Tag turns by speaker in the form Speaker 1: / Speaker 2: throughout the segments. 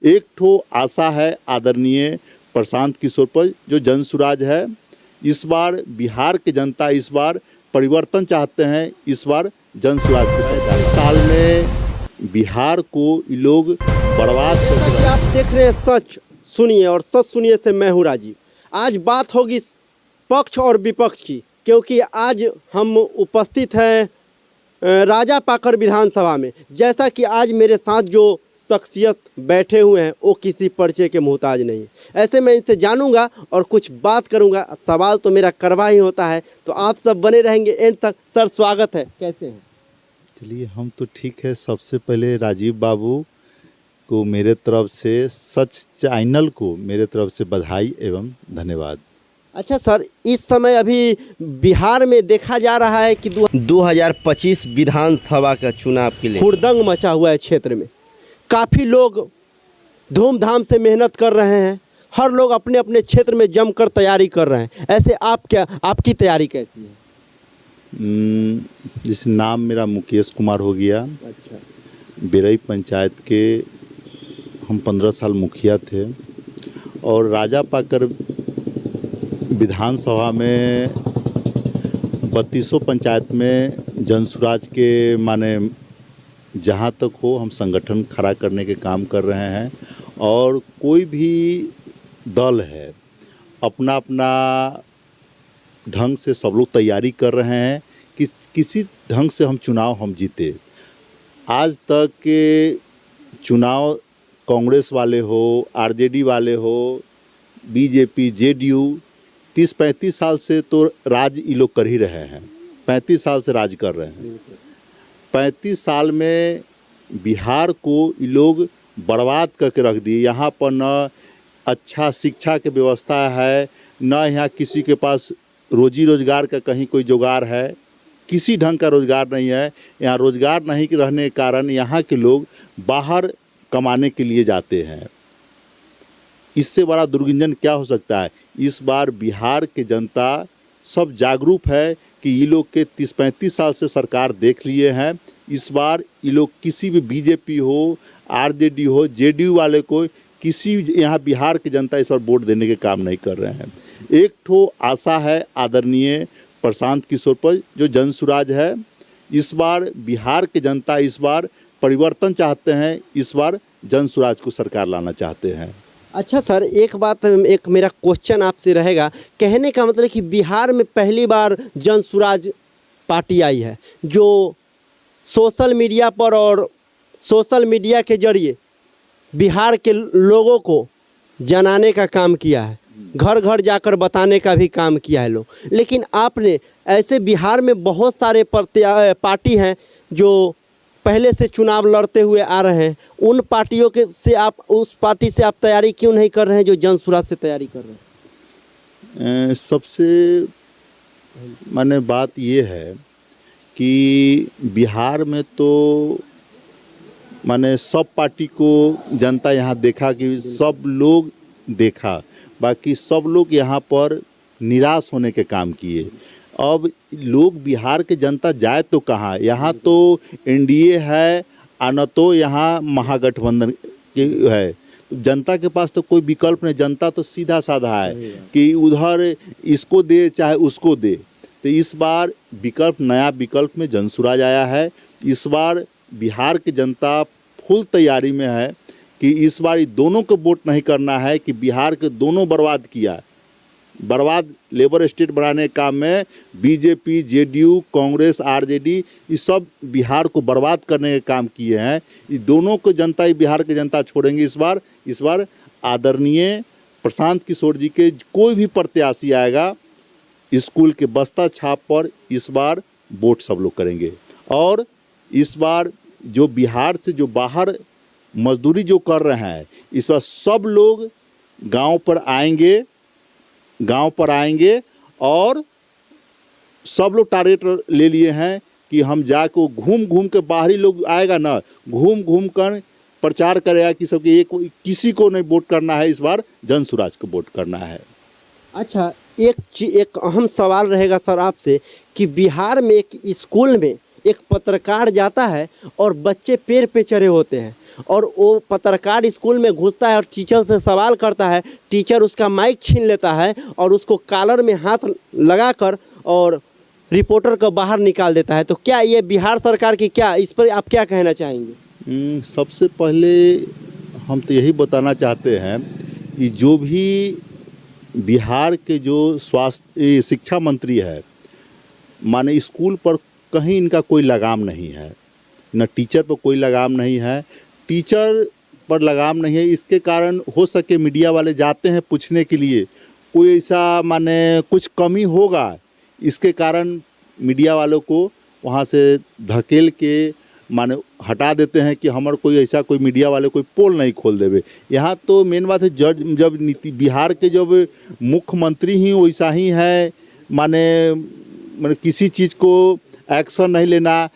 Speaker 1: एक ठो आशा है आदरणीय प्रशांत किशोर पर, जो जन सुराज है। इस बार बिहार की जनता इस बार परिवर्तन चाहते हैं, इस बार जन सुराज को सरकार। साल में बिहार को ये लोग बर्बाद करके
Speaker 2: आप देख रहे हैं सच सुनिए और सच सुनिए से मैं हूँ राजीव। आज बात होगी पक्ष और विपक्ष की, क्योंकि आज हम उपस्थित हैं राजा पाकर विधानसभा में। जैसा कि आज मेरे साथ जो शख्सियत बैठे हुए हैं वो किसी परिचय के मोहताज नहीं, ऐसे मैं इनसे जानूंगा और कुछ बात करूंगा। सवाल तो मेरा करवा ही होता है, तो आप सब बने रहेंगे एंड तक। सर स्वागत है, कैसे हैं?
Speaker 1: चलिए हम तो ठीक है। सबसे पहले राजीव बाबू को मेरे तरफ से, सच चैनल को मेरे तरफ से बधाई एवं धन्यवाद।
Speaker 2: अच्छा सर, इस समय अभी बिहार में देखा जा रहा है कि 2025 विधानसभा का चुनाव के लिए हुड़दंग मचा हुआ है क्षेत्र में। काफ़ी लोग धूमधाम से मेहनत कर रहे हैं, हर लोग अपने अपने क्षेत्र में जमकर तैयारी कर रहे हैं। ऐसे आपकी तैयारी कैसी है?
Speaker 1: जिस नाम मेरा मुकेश कुमार हो गया।
Speaker 2: अच्छा।
Speaker 1: बेरई पंचायत के हम 15 साल मुखिया थे और राजा पाकर विधानसभा में 3200 पंचायत में जनसुराज के माने जहाँ तक हो हम संगठन खड़ा करने के काम कर रहे हैं। और कोई भी दल है अपना अपना ढंग से सब लोग तैयारी कर रहे हैं कि किसी ढंग से हम चुनाव हम जीते। आज तक के चुनाव कांग्रेस वाले हो, आरजेडी वाले हो, बीजेपी, जेडीयू 30-35 साल से तो राज ये लोग कर ही रहे हैं। 35 साल से राज कर रहे हैं। 35 साल में बिहार को ये लोग बर्बाद करके रख दिए। यहाँ पर न अच्छा शिक्षा की व्यवस्था है, न यहाँ किसी के पास रोजी रोजगार का कहीं कोई जुगाड़ है, किसी ढंग का रोजगार नहीं है। यहाँ रोजगार नहीं रहने के कारण यहाँ के लोग बाहर कमाने के लिए जाते हैं। इससे बड़ा दुर्गुंजन क्या हो सकता है? इस बार बिहार के जनता सब जागरूक है कि ये लोग के 30-35 साल से सरकार देख लिए हैं। इस बार ये लोग किसी भी बीजेपी हो, आरजेडी हो, जेडीयू वाले को किसी यहाँ बिहार की जनता इस बार वोट देने के काम नहीं कर रहे हैं। एक ठो आशा है आदरणीय प्रशांत किशोर पर, जो जन सुराज है। इस बार बिहार की जनता इस बार परिवर्तन चाहते हैं, इस बार जन सुराज को सरकार लाना चाहते हैं।
Speaker 2: अच्छा सर, एक बात, एक मेरा क्वेश्चन आपसे रहेगा। कहने का मतलब कि बिहार में पहली बार जन सुराज पार्टी आई है, जो सोशल मीडिया पर और सोशल मीडिया के जरिए बिहार के लोगों को जनाने का काम किया है, घर घर जाकर बताने का भी काम किया है लोग। लेकिन आपने ऐसे बिहार में बहुत सारे पार्टी हैं जो पहले से चुनाव लड़ते हुए आ रहे हैं, उन पार्टियों के से आप, उस पार्टी से आप तैयारी क्यों नहीं कर रहे हैं जो जन सुराज से तैयारी कर रहे हैं?
Speaker 1: सबसे माने बात ये है कि बिहार में तो माने सब पार्टी को जनता यहाँ देखा कि सब लोग देखा, बाकी सब लोग यहाँ पर निराश होने के काम किए। अब लोग बिहार के जनता जाए तो कहाँ? यहाँ तो एनडीए है, न तो यहाँ महागठबंधन के है। जनता के पास तो कोई विकल्प नहीं। जनता तो सीधा साधा है कि उधर इसको दे चाहे उसको दे। तो इस बार विकल्प, नया विकल्प में जनसुराज आया है। इस बार बिहार की जनता फुल तैयारी में है कि इस बार दोनों को वोट नहीं करना है कि बिहार के दोनों बर्बाद किया। बर्बाद लेबर स्टेट बनाने के काम में बीजेपी, जेडीयू, कांग्रेस, आरजेडी ये सब बिहार को बर्बाद करने के काम किए हैं। ये दोनों को जनता, ही बिहार की जनता छोड़ेंगे इस बार आदरणीय प्रशांत किशोर जी के कोई भी प्रत्याशी आएगा, स्कूल के बस्ता छाप पर इस बार वोट सब लोग करेंगे। और इस बार जो बिहार से जो बाहर मजदूरी जो कर रहे हैं, इस बार सब लोग गांव पर आएंगे और सब लोग टारगेट ले लिए हैं कि हम जाको घूम के, बाहरी लोग आएगा ना, घूम कर प्रचार करेगा कि सबके किसी को नहीं वोट करना है, इस बार जन सुराज को वोट करना है।
Speaker 2: अच्छा, एक अहम सवाल रहेगा सर आपसे कि बिहार में एक स्कूल में एक पत्रकार जाता है और बच्चे पेड़ पे चढ़े होते हैं और वो पत्रकार स्कूल में घुसता है और टीचर से सवाल करता है, टीचर उसका माइक छीन लेता है और उसको कॉलर में हाथ लगाकर और रिपोर्टर को बाहर निकाल देता है। तो क्या ये बिहार सरकार की, क्या इस पर आप क्या कहना चाहेंगे?
Speaker 1: सबसे पहले हम तो यही बताना चाहते हैं कि जो भी बिहार के जो शिक्षा मंत्री है, माने स्कूल पर कहीं इनका कोई लगाम नहीं है, न टीचर पर कोई लगाम नहीं है, टीचर पर लगाम नहीं है। इसके कारण हो सके मीडिया वाले जाते हैं पूछने के लिए, कोई ऐसा माने कुछ कमी होगा, इसके कारण मीडिया वालों को वहाँ से धकेल के माने हटा देते हैं कि हमारे कोई ऐसा कोई मीडिया वाले कोई पोल नहीं खोल देवे। यहाँ तो मेन बात है जब नीति बिहार के जब मुख्यमंत्री ही वैसा ही है, माने किसी चीज़ को एक्शन नहीं लेना,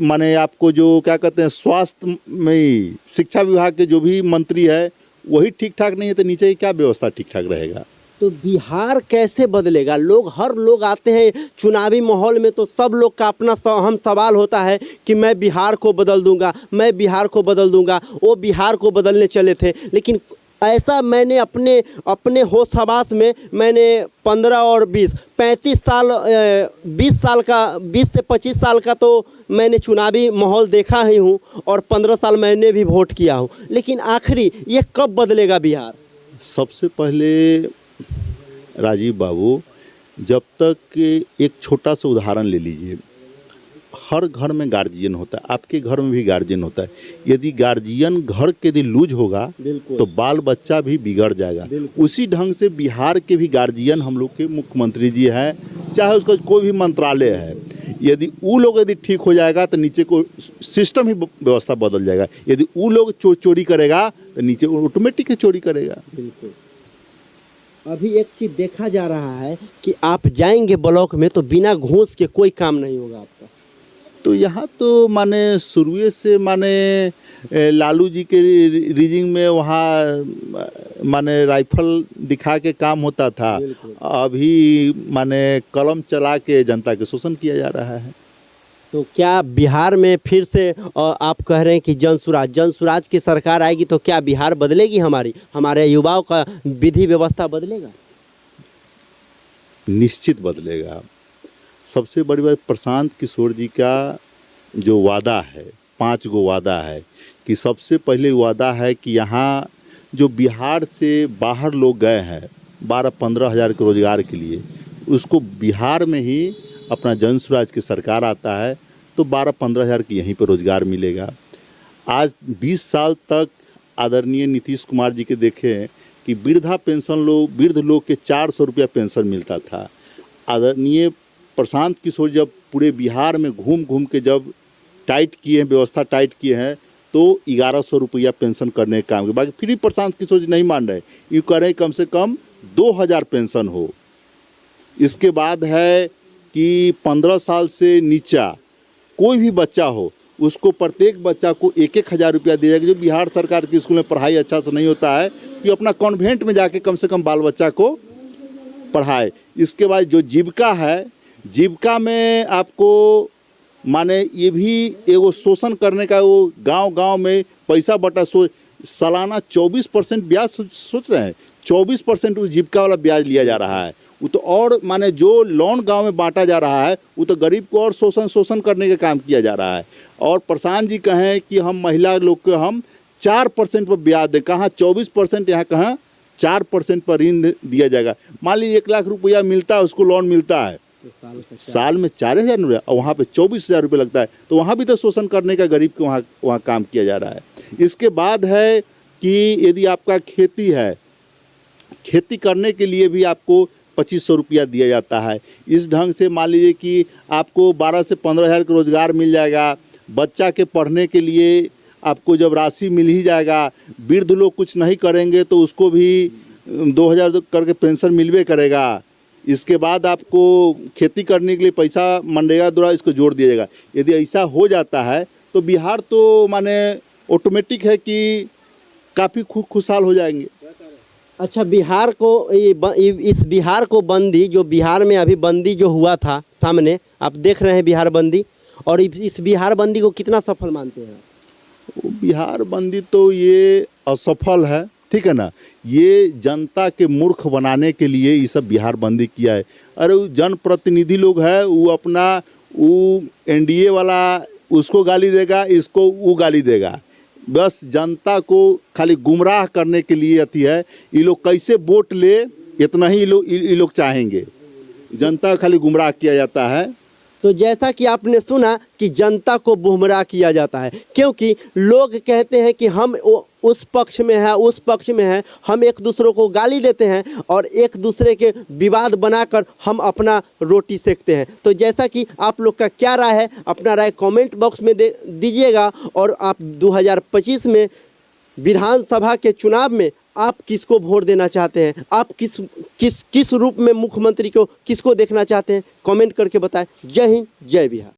Speaker 1: माने आपको जो क्या कहते हैं स्वास्थ्य में शिक्षा विभाग के जो भी मंत्री है वही ठीक ठाक नहीं है, तो नीचे की क्या व्यवस्था ठीक ठाक रहेगा?
Speaker 2: तो बिहार कैसे बदलेगा? हर लोग आते हैं चुनावी माहौल में, तो सब लोग का अपना अहम सवाल होता है कि मैं बिहार को बदल दूंगा, मैं बिहार को बदल दूंगा। वो बिहार को बदलने चले थे, लेकिन ऐसा मैंने अपने होश हवास में मैंने 15 और 20 35 साल 20 साल का 20 से 25 साल का तो मैंने चुनावी माहौल देखा ही हूँ और 15 साल मैंने भी वोट किया हूँ। लेकिन आखिरी ये कब बदलेगा बिहार?
Speaker 1: सबसे पहले राजीव बाबू, जब तक एक छोटा सा उदाहरण ले लीजिए, हर घर में गार्जियन होता है, आपके घर में भी गार्जियन होता है। यदि गार्जियन घर के यदि लूज होगा तो बाल बच्चा भी बिगड़ जाएगा। उसी ढंग से बिहार के भी गार्जियन हम लोग के मुख्यमंत्री जी हैं, चाहे उसका कोई भी मंत्रालय है, यदि वो लोग यदि ठीक हो जाएगा तो नीचे को सिस्टम ही व्यवस्था बदल जाएगा। यदि वो लोग चोरी करेगा तो नीचे ऑटोमेटिक ही चोरी करेगा।
Speaker 2: बिल्कुल। अभी एक चीज़ देखा जा रहा है कि आप जाएंगे ब्लॉक में तो बिना घूस के कोई काम नहीं होगा आपका।
Speaker 1: तो यहाँ तो माने शुरू से माने लालू जी के रीजिंग में वहाँ माने राइफल दिखा के काम होता था, अभी माने कलम चला के जनता के शोषण किया जा रहा है।
Speaker 2: तो क्या बिहार में फिर से आप कह रहे हैं कि जनसुराज की सरकार आएगी तो क्या बिहार बदलेगी? हमारे युवाओं का विधि व्यवस्था बदलेगा?
Speaker 1: निश्चित बदलेगा। सबसे बड़ी बात प्रशांत किशोर जी का जो वादा है, 5 गो वादा है कि सबसे पहले वादा है कि यहाँ जो बिहार से बाहर लोग गए हैं 12-15 हज़ार के रोज़गार के लिए, उसको बिहार में ही अपना जनसुराज की सरकार आता है तो 12-15 हज़ार की यहीं पर रोज़गार मिलेगा। आज 20 साल तक आदरणीय नीतीश कुमार जी के देखें कि वृद्ध लोग के 400 रुपया पेंशन मिलता था। आदरणीय प्रशांत किशोर जब पूरे बिहार में घूम के जब व्यवस्था टाइट किए हैं तो 1100 रुपया पेंशन करने का काम किया। बाकी फिर भी प्रशांत किशोर जी नहीं मान रहे, ये कह रहे हैं कम से कम 2000 पेंशन हो। इसके बाद है कि 15 साल से नीचा कोई भी बच्चा हो उसको प्रत्येक बच्चा को 1-1 हज़ार रुपया दिया जाएगा। जो बिहार सरकार के स्कूल में पढ़ाई अच्छा से नहीं होता है कि अपना कॉन्वेंट में जाके कम से कम बाल बच्चा को पढ़ाए। इसके बाद जो जीविका है, जीविका में आपको माने ये भी एगो शोषण करने का, वो गांव में पैसा बटा सालाना 24% ब्याज सोच रहे हैं, 24% उस जीविका वाला ब्याज लिया जा रहा है। वो तो और माने जो लोन गांव में बांटा जा रहा है वो तो गरीब को और शोषण करने का काम किया जा रहा है। और प्रशांत जी कहें कि हम महिला लोग को हम 4% पर ब्याज दें, कहाँ 24%, यहाँ कहाँ 4% पर ऋण दिया जाएगा। मान लीजिए 1 लाख रुपया मिलता है, उसको लोन मिलता है साल में 4000 रुपया और वहाँ पे 24,000 रुपये लगता है, तो वहाँ भी तो शोषण करने का गरीब के वहाँ काम किया जा रहा है। इसके बाद है कि यदि आपका खेती है, खेती करने के लिए भी आपको 2500 रुपया दिया जाता है। इस ढंग से मान लीजिए कि आपको 12 से 15 हज़ार का रोज़गार मिल जाएगा। बच्चा के पढ़ने के लिए आपको जब राशि मिल ही जाएगा, वृद्ध लोग कुछ नहीं करेंगे तो उसको भी 2000 करके पेंशन मिलवे करेगा। इसके बाद आपको खेती करने के लिए पैसा मनरेगा द्वारा इसको जोड़ दिया जाएगा। यदि ऐसा हो जाता है तो बिहार तो माने ऑटोमेटिक है कि काफ़ी खुशहाल हो जाएंगे।
Speaker 2: अच्छा, बिहार को इस बिहार को बंदी, जो बिहार में अभी बंदी जो हुआ था सामने, आप देख रहे हैं बिहार बंदी, और इस बिहार बंदी को कितना सफल मानते हैं?
Speaker 1: बिहार बंदी तो ये असफल है, ठीक है ना। ये जनता के मूर्ख बनाने के लिए ये सब बिहार बंदी किया है। अरे वो जनप्रतिनिधि लोग है, वो अपना वो एनडीए वाला उसको गाली देगा, इसको वो गाली देगा, बस जनता को खाली गुमराह करने के लिए अति है। ये लोग कैसे वोट ले, इतना ही ये लोग चाहेंगे। जनता खाली गुमराह किया जाता है।
Speaker 2: तो जैसा कि आपने सुना कि जनता को गुमराह किया जाता है, क्योंकि लोग कहते हैं कि हम उस पक्ष में है, उस पक्ष में है, हम एक दूसरे को गाली देते हैं और एक दूसरे के विवाद बनाकर हम अपना रोटी सेकते हैं। तो जैसा कि आप लोग का क्या राय है, अपना राय कमेंट बॉक्स में दीजिएगा। और आप 2025 में विधानसभा के चुनाव में आप किसको वोट देना चाहते हैं, आप किस रूप में मुख्यमंत्री को किसको देखना चाहते हैं, कमेंट करके बताएं। जय हिंद, जय बिहार।